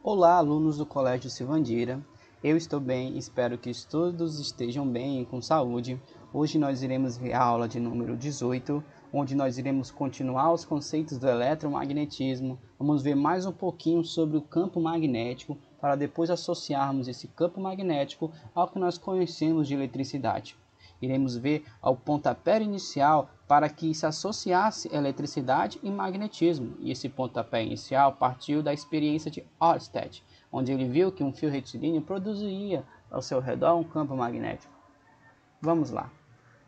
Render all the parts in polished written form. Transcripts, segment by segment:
Olá, alunos do Colégio Silvandira. Eu estou bem, espero que todos estejam bem e com saúde. Hoje nós iremos ver a aula de número 18, onde nós iremos continuar os conceitos do eletromagnetismo. Vamos ver mais um pouquinho sobre o campo magnético, para depois associarmos esse campo magnético ao que nós conhecemos de eletricidade. Iremos ver ao pontapé inicial para que se associasse eletricidade e magnetismo. E esse pontapé inicial partiu da experiência de Ørsted, onde ele viu que um fio retilíneo produzia ao seu redor um campo magnético. Vamos lá.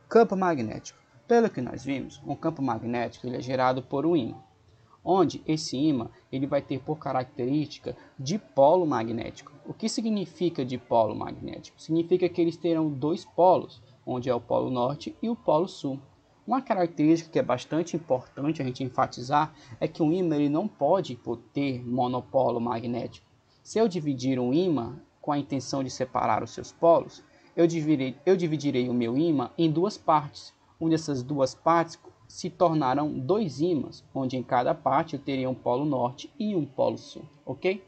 Campo magnético. Pelo que nós vimos, um campo magnético ele é gerado por um ímã, onde esse ímã ele vai ter por característica dipolo magnético. O que significa dipolo magnético? Significa que eles terão dois polos, onde é o polo norte e o polo sul. Uma característica que é bastante importante a gente enfatizar é que um ímã ele não pode ter monopolo magnético. Se eu dividir um ímã com a intenção de separar os seus polos, eu dividirei o meu ímã em duas partes, onde essas duas partes se tornarão dois ímãs, onde em cada parte eu teria um polo norte e um polo sul, ok?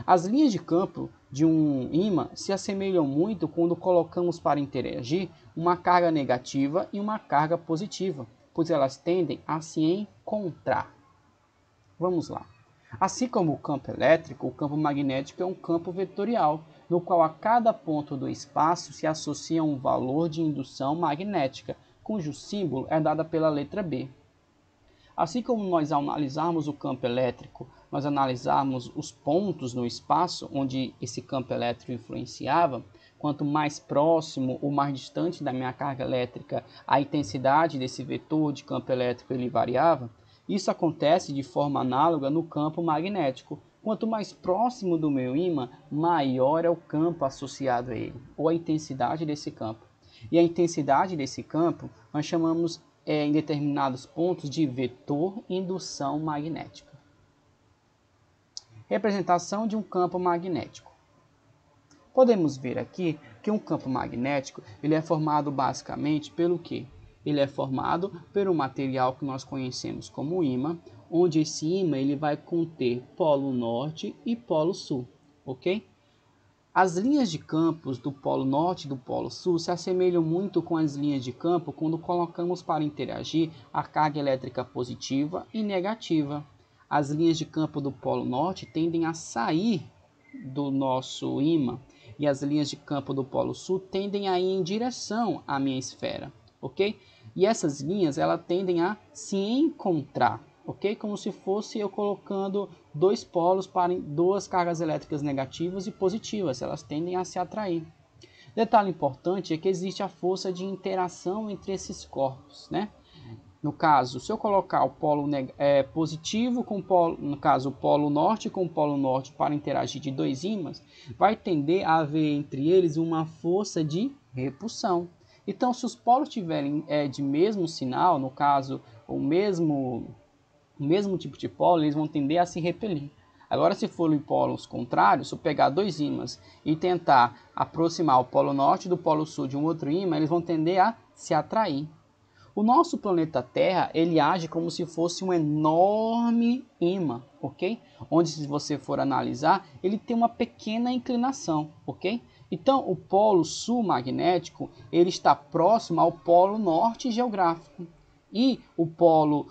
As linhas de campo de um ímã se assemelham muito quando colocamos para interagir uma carga negativa e uma carga positiva, pois elas tendem a se encontrar. Vamos lá. Assim como o campo elétrico, o campo magnético é um campo vetorial, no qual a cada ponto do espaço se associa um valor de indução magnética, cujo símbolo é dado pela letra B. Assim como nós analisarmos o campo elétrico, nós analisarmos os pontos no espaço onde esse campo elétrico influenciava, quanto mais próximo ou mais distante da minha carga elétrica, a intensidade desse vetor de campo elétrico ele variava, isso acontece de forma análoga no campo magnético. Quanto mais próximo do meu ímã, maior é o campo associado a ele, ou a intensidade desse campo. E a intensidade desse campo nós chamamos em determinados pontos de vetor indução magnética. Representação de um campo magnético. Podemos ver aqui que um campo magnético ele é formado basicamente pelo quê? Ele é formado pelo material que nós conhecemos como ímã, onde esse ímã ele vai conter polo norte e polo sul, ok? As linhas de campos do polo norte e do polo sul se assemelham muito com as linhas de campo quando colocamos para interagir a carga elétrica positiva e negativa. As linhas de campo do polo norte tendem a sair do nosso ímã e as linhas de campo do polo sul tendem a ir em direção à minha esfera, ok? E essas linhas elas tendem a se encontrar, ok? Como se fosse eu colocando dois polos para duas cargas elétricas negativas e positivas, elas tendem a se atrair. Detalhe importante é que existe a força de interação entre esses corpos, né? No caso, se eu colocar o polo positivo com o polo, no caso o polo norte com o polo norte para interagir de dois ímãs, vai tender a haver entre eles uma força de repulsão. Então, se os polos tiverem de mesmo sinal, no caso o mesmo tipo de polo, eles vão tender a se repelir. Agora, se forem polos contrários, se eu pegar dois ímãs e tentar aproximar o polo norte do polo sul de um outro ímã, eles vão tender a se atrair. O nosso planeta Terra, ele age como se fosse um enorme ímã, ok? Onde, se você for analisar, ele tem uma pequena inclinação, ok? Então, o polo sul magnético, ele está próximo ao polo norte geográfico. E o polo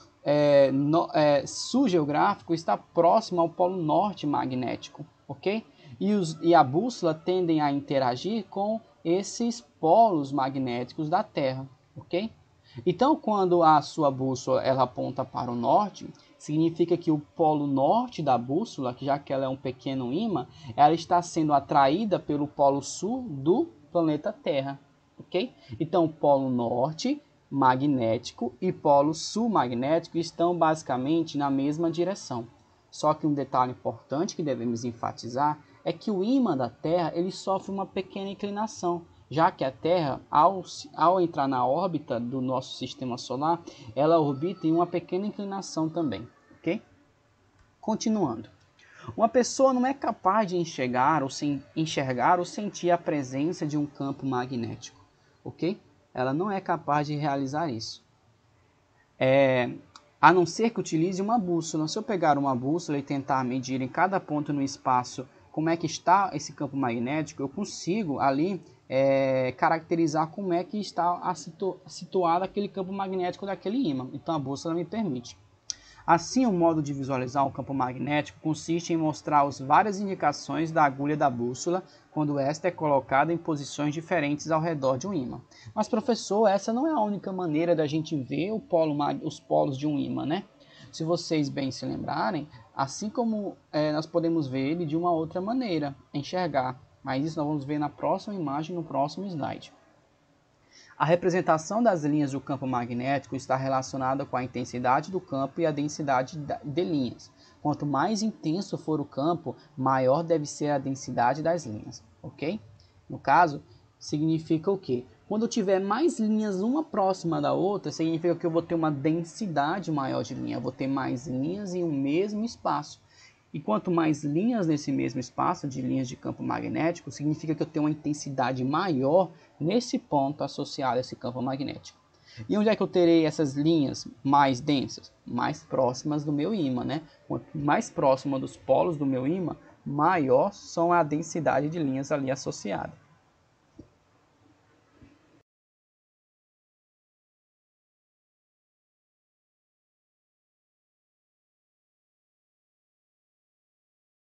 sul geográfico está próximo ao polo norte magnético, ok? E a bússola tendem a interagir com esses polos magnéticos da Terra, ok? Então, quando a sua bússola ela aponta para o norte, significa que o polo norte da bússola, já que ela é um pequeno ímã, ela está sendo atraída pelo polo sul do planeta Terra, ok? Então, o polo norte magnético e polo sul magnético estão basicamente na mesma direção. Só que um detalhe importante que devemos enfatizar é que o ímã da Terra ele sofre uma pequena inclinação, já que a Terra, ao entrar na órbita do nosso sistema solar, ela orbita em uma pequena inclinação também, ok? Continuando. Uma pessoa não é capaz de enxergar ou sentir a presença de um campo magnético, ok? Ela não é capaz de realizar isso. A não ser que utilize uma bússola. Se eu pegar uma bússola e tentar medir em cada ponto no espaço como é que está esse campo magnético, eu consigo ali caracterizar como é que está situado aquele campo magnético daquele ímã. Então a bússola me permite. Assim, o modo de visualizar o campo magnético consiste em mostrar as várias indicações da agulha da bússola quando esta é colocada em posições diferentes ao redor de um ímã. Mas, professor, essa não é a única maneira da gente ver os polos de um ímã, né? Se vocês bem se lembrarem, assim como nós podemos ver ele de uma outra maneira, enxergar. Mas isso nós vamos ver na próxima imagem, no próximo slide. A representação das linhas do campo magnético está relacionada com a intensidade do campo e a densidade de linhas. Quanto mais intenso for o campo, maior deve ser a densidade das linhas, ok? No caso, significa o quê? Quando eu tiver mais linhas uma próxima da outra, significa que eu vou ter uma densidade maior de linha, eu vou ter mais linhas em um mesmo espaço. E quanto mais linhas nesse mesmo espaço de linhas de campo magnético, significa que eu tenho uma intensidade maior nesse ponto associado a esse campo magnético. E onde é que eu terei essas linhas mais densas? Mais próximas do meu ímã, né? Quanto mais próxima dos polos do meu ímã, maior são a densidade de linhas ali associada.